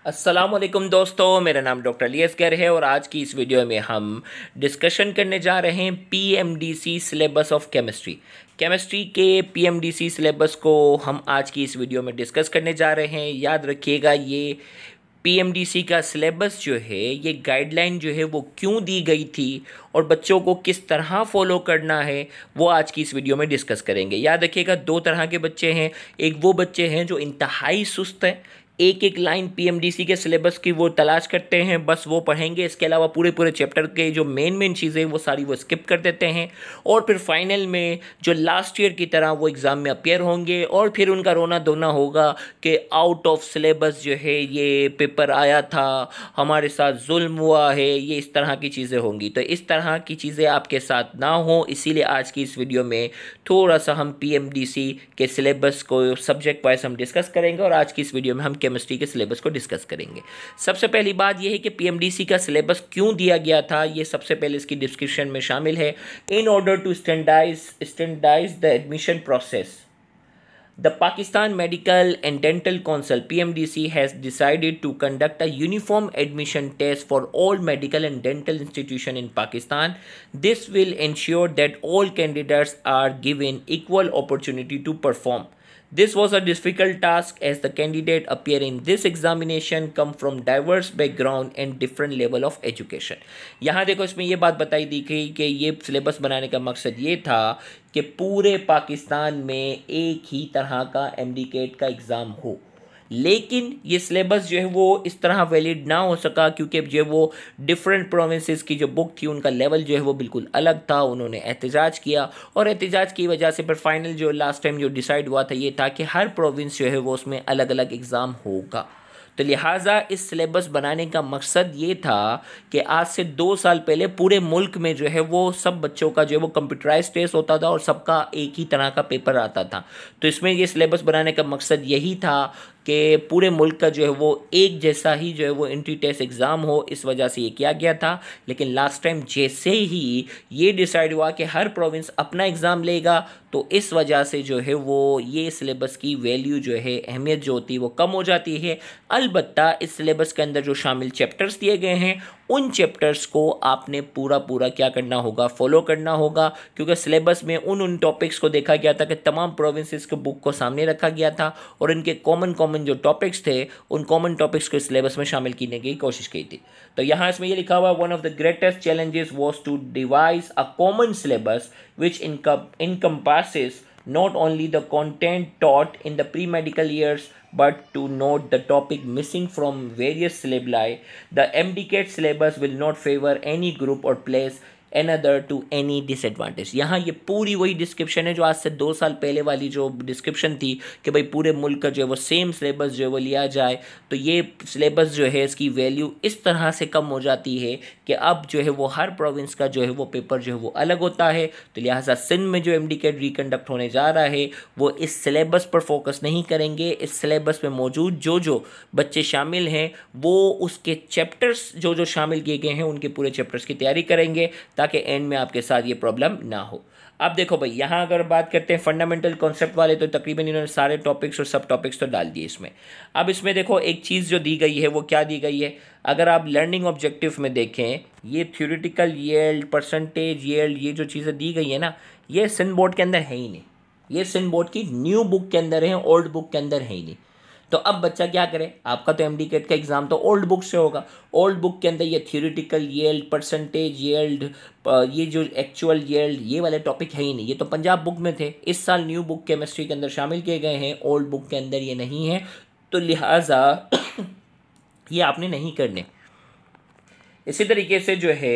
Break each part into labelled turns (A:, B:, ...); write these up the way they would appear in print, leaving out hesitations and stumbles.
A: अस्सलामुअलैकुम दोस्तों, मेरा नाम डॉक्टर अली असगर है और आज की इस वीडियो में हम डिस्कशन करने जा रहे हैं PMDC syllabus of chemistry. Chemistry के पीएमडीसी सिलेबस को हम आज की इस वीडियो में डिस्कस करने जा रहे हैं। याद रखिएगा, ये पीएमडीसी का सिलेबस जो है, ये गाइडलाइन जो है वो क्यों दी गई थी और बच्चों को किस तरह फॉलो करना है, वो आज की इस वीडियो में डिस्कस करेंगे। याद रखिएगा, दो तरह के बच्चे हैं। एक वो बच्चे हैं जो इंतहाई सुस्त हैं, एक एक लाइन पीएमडीसी के सिलेबस की वो तलाश करते हैं, बस वो पढ़ेंगे, इसके अलावा पूरे पूरे चैप्टर के जो मेन चीज़ें वो सारी वो स्किप कर देते हैं और फिर फाइनल में जो लास्ट ईयर की तरह वो एग्ज़ाम में अपियर होंगे और फिर उनका रोना धोना होगा कि आउट ऑफ सिलेबस जो है ये पेपर आया था, हमारे साथ जुल्म हुआ है, ये इस तरह की चीज़ें होंगी। तो इस तरह की चीज़ें आपके साथ ना हो, इसीलिए आज की इस वीडियो में थोड़ा सा हम पीएमडीसी के सिलेबस को सब्जेक्ट वाइज हम डिस्कस करेंगे और आज की इस वीडियो में हम केमिस्ट्री के सिलेबस को डिस्कस करेंगे। सबसे पहली बात यह है कि पीएमडीसी का सिलेबस क्यों दिया गया था, ये सबसे पहले इसकी डिस्क्रिप्शन में शामिल है। In order to standardize the admission process, the Pakistan Medical and Dental Council (PMDC) has decided to conduct a uniform admission test for all medical and dental institutions in Pakistan. This will ensure that all candidates are given equal opportunity to perform. This was a difficult task as the candidate appearing in this examination come from diverse background and different level of education. यहाँ देखो, इसमें ये बात बताई दी गई कि ये syllabus बनाने का मकसद ये था कि पूरे पाकिस्तान में एक ही तरह का एमडीकेट का एग्ज़ाम हो, लेकिन ये सिलेबस जो है वो इस तरह वैलिड ना हो सका क्योंकि जो वो डिफरेंट प्रोविंसेस की जो बुक थी उनका लेवल जो है वो बिल्कुल अलग था। उन्होंने एहतजाज किया और एहतजाज की वजह से फिर फाइनल जो लास्ट टाइम जो डिसाइड हुआ था ये था कि हर प्रोविंस जो है वो उसमें अलग अलग एग्ज़ाम होगा। तो लिहाजा इस सिलेबस बनाने का मकसद ये था कि आज से 2 साल पहले पूरे मुल्क में जो है वो सब बच्चों का जो है वो कंप्यूटराइज टेस्ट होता था और सबका एक ही तरह का पेपर आता था। तो इसमें ये सिलेबस बनाने का मकसद यही था कि पूरे मुल्क का जो है वो एक जैसा ही जो है वो एंट्री टेस्ट एग्ज़ाम हो, इस वजह से ये किया गया था। लेकिन लास्ट टाइम जैसे ही ये डिसाइड हुआ कि हर प्रोविंस अपना एग्ज़ाम लेगा, तो इस वजह से जो है वो ये सिलेबस की वैल्यू जो है, अहमियत जो होती है वो कम हो जाती है। अलबत्ता इस सिलेबस के अंदर जो शामिल चैप्टर्स दिए गए हैं उन चैप्टर्स को आपने पूरा पूरा क्या करना होगा, फॉलो करना होगा, क्योंकि सिलेबस में उन टॉपिक्स को देखा गया था कि तमाम प्रोविंसेस के बुक को सामने रखा गया था और इनके कॉमन जो टॉपिक्स थे उन कॉमन टॉपिक्स को सिलेबस में शामिल करने की कोशिश की थी। तो यहाँ इसमें ये लिखा हुआ, one of the greatest challenges was to devise a common syllabus which encompasses not only the content taught in the pre-medical years but to note the topic missing from various syllabi. The MDCAT syllabus will not favor any group or place another to any disadvantage. यहाँ ये पूरी वही description है जो आज से 2 साल पहले वाली जो डिस्क्रिप्शन थी कि भाई पूरे मुल्क का जो है वो सेम सिलेबस जो है वो लिया जाए। तो ये सिलेबस जो है इसकी वैल्यू इस तरह से कम हो जाती है कि अब जो है वो हर प्रोविंस का जो है वो पेपर जो है वो अलग होता है। तो लिहाजा सिंध में जो एमडीकेट रिकंडक्ट होने जा रहा है वो इस सिलेबस पर फोकस नहीं करेंगे। इस सिलेबस में मौजूद जो बच्चे शामिल हैं वो उसके चैप्टर्स जो शामिल किए गए हैं उनके पूरे चैप्टर्स की तैयारी करेंगे ताकि एंड में आपके साथ ये प्रॉब्लम ना हो। अब देखो भाई, यहाँ अगर बात करते हैं फंडामेंटल कॉन्सेप्ट वाले, तो तकरीबन इन्होंने सारे टॉपिक्स और सब टॉपिक्स तो डाल दिए इसमें। अब इसमें देखो एक चीज़ जो दी गई है वो क्या दी गई है, अगर आप लर्निंग ऑब्जेक्टिव में देखें, ये थ्योरेटिकल यील्ड, परसेंटेज यील्ड, ये जो चीज़ें दी गई है ना, ये सिंध बोर्ड के अंदर है ही नहीं। ये सिंध बोर्ड की न्यू बुक के अंदर है, ओल्ड बुक के अंदर है ही नहीं। तो अब बच्चा क्या करे, आपका तो एमडीकेट का एग्जाम तो ओल्ड बुक से होगा। ओल्ड बुक के अंदर ये थ्योरेटिकल यील्ड, परसेंटेज यील्ड, ये जो एक्चुअल यील्ड, ये वाले टॉपिक है ही नहीं। ये तो पंजाब बुक में थे, इस साल न्यू बुक केमिस्ट्री के अंदर शामिल किए गए हैं, ओल्ड बुक के अंदर ये नहीं है। तो लिहाजा ये आपने नहीं करने। इसी तरीके से जो है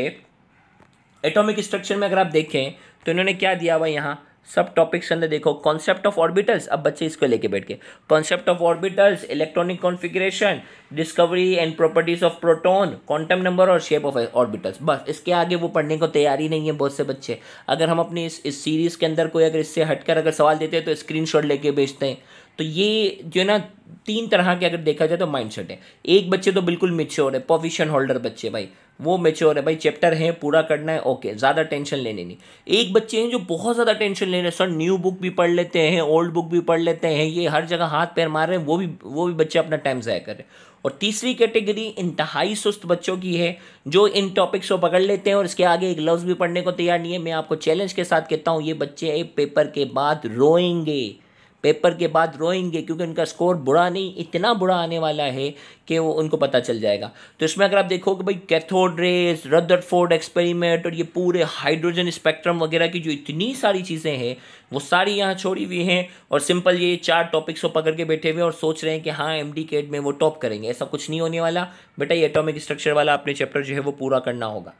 A: एटॉमिक स्ट्रक्चर में अगर आप देखें तो इन्होंने क्या दिया हुआ यहाँ सब टॉपिक्स के अंदर, देखो कॉन्सेप्ट ऑफ ऑर्बिटल्स। अब बच्चे इसको लेके बैठ के, concept of orbitals, electronic configuration, discovery and properties of proton, quantum number और शेप ऑफ ऑर्बिटल्स। बस इसके आगे वो पढ़ने को तैयारी नहीं है बहुत से बच्चे। अगर हम अपनी इस सीरीज़ के अंदर कोई अगर इससे हटकर अगर सवाल देते हैं तो स्क्रीनशॉट लेके भेजते हैं। तो ये जो है ना 3 तरह के अगर देखा जाए तो माइंडसेट है। एक बच्चे तो बिल्कुल मेच्योर है, पोजीशन होल्डर बच्चे, भाई वो मेच्योर है, भाई चैप्टर है पूरा करना है, ओके, ज़्यादा टेंशन लेने नहीं। एक बच्चे हैं जो बहुत ज़्यादा टेंशन ले रहे हैं, सर न्यू बुक भी पढ़ लेते हैं, ओल्ड बुक भी पढ़ लेते हैं, ये हर जगह हाथ पैर मार रहे हैं, वो भी बच्चे अपना टाइम ज़ाया कर रहे हैं। और तीसरी कैटेगरी इंतहाई सुस्त बच्चों की है जो इन टॉपिक्स को पकड़ लेते हैं और इसके आगे एक लफ्ज़ भी पढ़ने को तैयार नहीं है। मैं आपको चैलेंज के साथ कहता हूँ ये बच्चे पेपर के बाद रोएंगे, पेपर के बाद रोएंगे, क्योंकि उनका स्कोर बुरा नहीं इतना बुरा आने वाला है कि वो उनको पता चल जाएगा। तो इसमें अगर आप देखो कि भाई कैथोड रेस, रदरफोर्ड एक्सपेरिमेंट और ये पूरे हाइड्रोजन स्पेक्ट्रम वगैरह की जो इतनी सारी चीज़ें हैं वो सारी यहाँ छोड़ी हुई हैं और सिंपल ये 4 टॉपिक्स को पकड़ के बैठे हुए और सोच रहे हैं कि हाँ एमडी कैट में वो टॉप करेंगे। ऐसा कुछ नहीं होने वाला बेटा। ये एटॉमिक स्ट्रक्चर वाला अपने चैप्टर जो है वो पूरा करना होगा।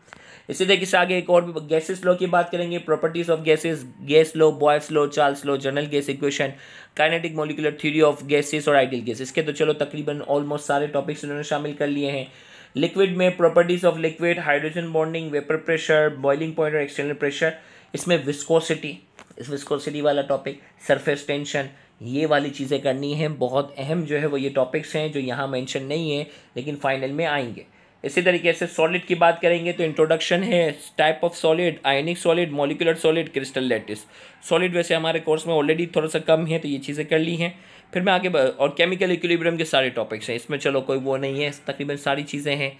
A: इसी तरीके से आगे एक और भी गैसेस लॉ की बात करेंगे, properties of gases, gas law, Boyle's law, Charles law, general gas equation, kinetic molecular theory of gases और आइडियल गैसेस के तो चलो तकरीबन ऑलमोस्ट सारे टॉपिक्स उन्होंने शामिल कर लिए हैं। लिक्विड में properties of liquid, hydrogen bonding, vapour pressure, boiling point और एक्सटर्नल प्रेशर, इसमें विस्कोसिटी, इस विस्कोसिटी वाला टॉपिक, सरफेस टेंशन, ये वाली चीज़ें करनी है। बहुत अहम जो है वो ये टॉपिक्स हैं जो यहाँ मेंशन नहीं है लेकिन फाइनल में आएंगे। इसी तरीके से सॉलिड की बात करेंगे तो इंट्रोडक्शन है, type of solid, ionic solid, molecular solid, crystal lattice. Solid वैसे हमारे कोर्स में ऑलरेडी थोड़ा सा कम है तो ये चीज़ें कर ली हैं। फिर मैं आगे और केमिकल इक्विलिब्रियम के सारे टॉपिक्स हैं, इसमें चलो कोई वो नहीं है, तकरीबन सारी चीज़ें हैं।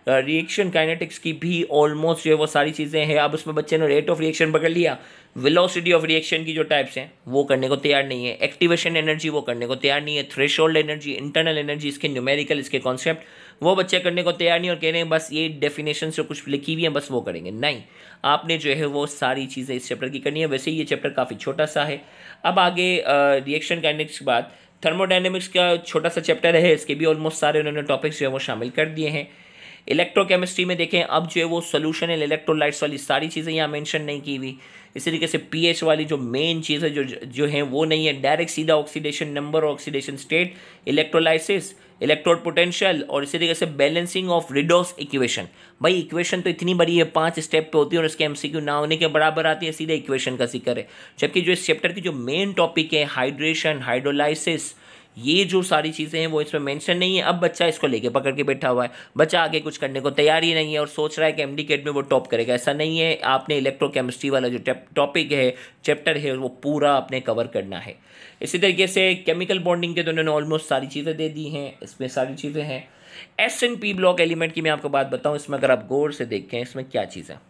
A: रिएक्शन काइनेटिक्स की भी ऑलमोस्ट जो है वो सारी चीज़ें हैं। अब उसमें बच्चे ने रेट ऑफ रिएक्शन पकड़ लिया, वेलोसिटी ऑफ रिएक्शन की जो टाइप्स हैं वो करने को तैयार नहीं है, एक्टिवेशन एनर्जी वो करने को तैयार नहीं है, थ्रेशोल्ड एनर्जी, इंटरनल एनर्जी, इसके न्यूमेरिकल, इसके कॉन्सेप्ट वो बच्चे करने को तैयार नहीं और कह रहे हैं बस ये डेफिनेशन से कुछ लिखी हुई है बस वो करेंगे। नहीं, आपने जो है वो सारी चीज़ें इस चैप्टर की करनी है। वैसे ये चैप्टर काफ़ी छोटा सा है। अब आगे रिएक्शन काइनेटिक्स के बाद थर्मोडायनेमिक्स का छोटा सा चैप्टर है, इसके भी ऑलमोस्ट सारे उन्होंने टॉपिक्स जो है वो शामिल कर दिए हैं। इलेक्ट्रोकेमिस्ट्री में देखें अब जो है वो सोल्यूशन है, इलेक्ट्रोलाइट्स वाली सारी चीज़ें यहाँ मेंशन नहीं की हुई। इसी तरीके से पीएच वाली जो मेन चीज़ है जो है वो नहीं है, डायरेक्ट सीधा oxidation number, oxidation state, electrolysis, electrode potential और इसी तरीके से बैलेंसिंग ऑफ रिडोक्स इक्वेशन। भाई इक्वेशन तो इतनी बड़ी है, 5 स्टेप पे होती है और इसके एमसीक्यू ना होने के बराबर आती है, सीधे इक्वेशन का जिक्र है। जबकि जो इस चैप्टर की जो मेन टॉपिक है हाइड्रेशन, हाइड्रोलाइसिस, ये जो सारी चीज़ें हैं वो इसमें मेंशन नहीं है। अब बच्चा इसको लेके पकड़ के बैठा हुआ है, बच्चा आगे कुछ करने को तैयार ही नहीं है और सोच रहा है कि एमडी कैट में वो टॉप करेगा। ऐसा नहीं है, आपने इलेक्ट्रोकेमिस्ट्री वाला जो टॉपिक है, चैप्टर है, वो पूरा आपने कवर करना है। इसी तरीके से केमिकल बॉन्डिंग के तो उन्होंने ऑलमोस्ट सारी चीज़ें दे दी हैं, इसमें सारी चीज़ें हैं। S and P block element की मैं आपको बात बताऊँ, इसमें अगर आप गौर से देखें इसमें क्या चीज़ है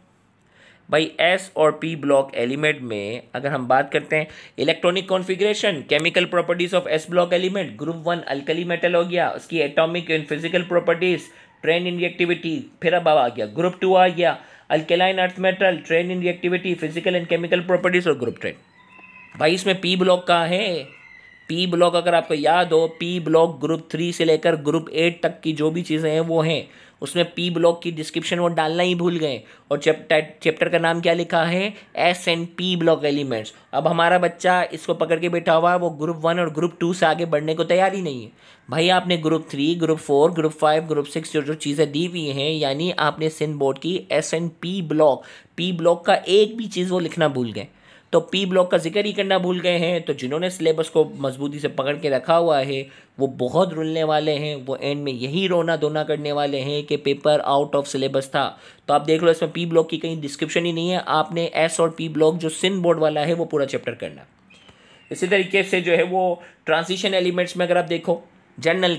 A: भाई। एस और पी ब्लॉक एलिमेंट में अगर हम बात करते हैं electronic configuration, chemical properties of S block element, group 1 alkali metal हो गया, उसकी atomic and physical properties, train in reactivity. फिर अब आ गया ग्रुप 2 आ गया alkaline earth metal, train in reactivity, physical and chemical properties और ग्रुप ट्रेन। भाई इसमें पी ब्लॉक कहाँ है? पी ब्लॉक अगर आपको याद हो, पी ब्लॉक ग्रुप 3 से लेकर ग्रुप 8 तक की जो भी चीज़ें हैं वो हैं। उसमें पी ब्लॉक की डिस्क्रिप्शन वो डालना ही भूल गए और चैप्टर का नाम क्या लिखा है? S and P block elements. अब हमारा बच्चा इसको पकड़ के बैठा हुआ है, वो ग्रुप 1 और ग्रुप 2 से आगे बढ़ने को तैयार ही नहीं है। भाई आपने ग्रुप 3, ग्रुप 4, ग्रुप 5, ग्रुप 6 जो चीज़ें दी हुई हैं, यानी आपने सिंध बोर्ड की एस एंड पी ब्लॉक का एक भी चीज़ वो लिखना भूल गए। तो पी ब्लॉक का जिक्र ही करना भूल गए हैं। तो जिन्होंने सिलेबस को मजबूती से पकड़ के रखा हुआ है वो बहुत रुलने वाले हैं, वो एंड में यही रोना धोना करने वाले हैं कि पेपर आउट ऑफ सिलेबस था। तो आप देख लो इसमें पी ब्लॉक की कहीं डिस्क्रिप्शन ही नहीं है। आपने एस और पी ब्लॉक जो सिंध बोर्ड वाला है वो पूरा चैप्टर करना। इसी तरीके से जो है वो ट्रांजिशन एलिमेंट्स में अगर आप देखो जनरल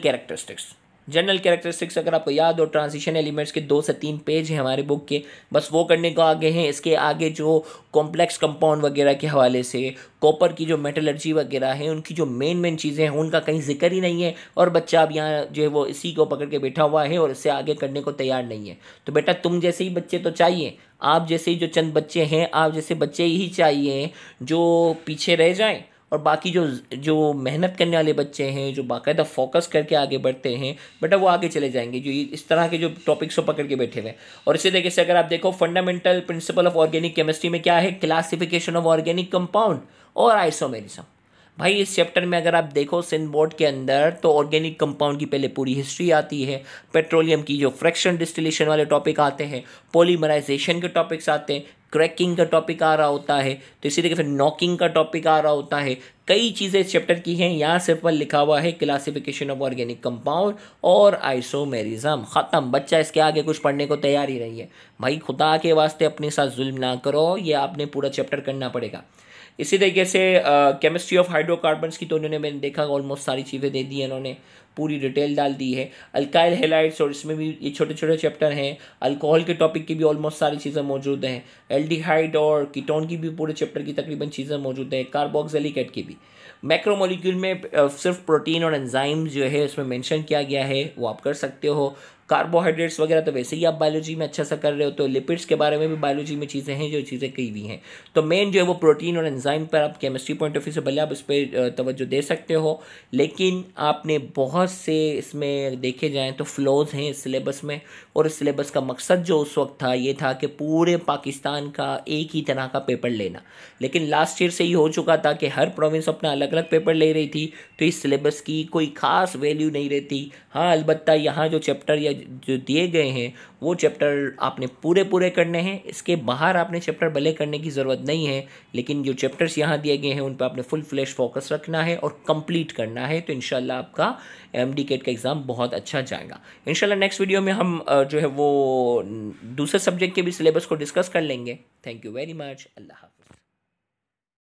A: कैरेक्टरिस्टिक्स अगर आपको याद हो, ट्रांजिशन एलिमेंट्स के 2 से 3 पेज हैं हमारे बुक के, बस वो करने को आगे हैं। इसके आगे जो कॉम्प्लेक्स कंपाउंड वगैरह के हवाले से, कॉपर की जो मेटलर्जी वगैरह है, उनकी जो मेन चीज़ें हैं उनका कहीं जिक्र ही नहीं है और बच्चा अब यहाँ जो है वो इसी को पकड़ के बैठा हुआ है और इससे आगे करने को तैयार नहीं है। तो बेटा तुम जैसे ही बच्चे तो चाहिए, आप जैसे ही जो चंद बच्चे हैं, आप जैसे बच्चे ही चाहिए जो पीछे रह जाएँ और बाकी जो मेहनत करने वाले बच्चे हैं, जो बाकायदा फोकस करके आगे बढ़ते हैं, बेटा वो आगे चले जाएंगे जो इस तरह के जो टॉपिक्स को पकड़ के बैठे हुए। और इसी तरीके से अगर आप देखो fundamental principle of organic chemistry में क्या है? क्लासिफिकेशन ऑफ ऑर्गेनिक कंपाउंड और आइसोमेरिज्म। भाई इस चैप्टर में अगर आप देखो सिंध बोर्ड के अंदर तो ऑर्गेनिक कंपाउंड की पहले पूरी हिस्ट्री आती है, पेट्रोलियम की जो फ्रैक्शन डिस्टिलेशन वाले टॉपिक आते हैं, पॉलीमराइजेशन के टॉपिक्स आते हैं, क्रैकिंग का टॉपिक आ रहा होता है, तो इसी तरीके से नॉकिंग का टॉपिक आ रहा होता है। कई चीज़ें इस चैप्टर की हैं, यहाँ सिर्फ लिखा हुआ है क्लासिफिकेशन ऑफ ऑर्गेनिक कंपाउंड और आइसोमेरिज्म। ख़त्म। बच्चा इसके आगे कुछ पढ़ने को तैयार ही नहीं है। भाई खुदा के वास्ते अपने साथ जुल्म ना करो, ये आपने पूरा चैप्टर करना पड़ेगा। इसी तरीके से केमिस्ट्री ऑफ हाइड्रोकार्बन्स की तो उन्होंने, मैंने देखा ऑलमोस्ट सारी चीज़ें दे दी है, इन्होंने पूरी डिटेल डाल दी है। अल्काइल हैलाइड्स, और इसमें भी ये छोटे छोटे चैप्टर हैं। अल्कोहल के टॉपिक की भी ऑलमोस्ट सारी चीज़ें मौजूद हैं। एल्डिहाइड और कीटोन की भी पूरे चैप्टर की तकरीबन चीज़ें मौजूद हैं। कार्बोक्सिलिक एसिड की भी। मैक्रोमोलिक्यूल में सिर्फ प्रोटीन और एंजाइम जो है उसमें मेंशन किया गया है, वो आप कर सकते हो। कार्बोहाइड्रेट्स वगैरह तो वैसे ही आप बायोलॉजी में अच्छा सा कर रहे हो, तो लिपिड्स के बारे में भी बायोलॉजी में चीज़ें हैं जो चीज़ें कही हुई हैं। तो मेन जो है वो प्रोटीन और एंजाइम पर आप केमिस्ट्री पॉइंट ऑफ व्यू से भले आप उस पर तवज्जो दे सकते हो, लेकिन आपने बहुत से इसमें देखे जाएँ तो फ्लॉज हैं इस सिलेबस में। और इस सिलेबस का मकसद जो उस वक्त था ये था कि पूरे पाकिस्तान का एक ही तरह का पेपर लेना, लेकिन लास्ट ईयर से ही हो चुका था कि हर प्रोविंस अपना अलग अलग पेपर ले रही थी, तो इस सिलेबस की कोई ख़ास वैल्यू नहीं रहती। हाँ, अलबत्ता यहाँ जो चैप्टर या जो दिए गए हैं वो चैप्टर आपने पूरे करने हैं। इसके बाहर आपने चैप्टर भले करने की ज़रूरत नहीं है, लेकिन जो चैप्टर्स यहाँ दिए गए हैं उन पर आपने फुल फ्लैश फोकस रखना है और कंप्लीट करना है, तो इंशाल्लाह आपका MD कैट का एग्ज़ाम बहुत अच्छा जाएगा। इंशाल्लाह नेक्स्ट वीडियो में हम जो है वो दूसरे सब्जेक्ट के भी सिलेबस को डिस्कस कर लेंगे। Thank you very much. अल्लाह हाफ़िज़।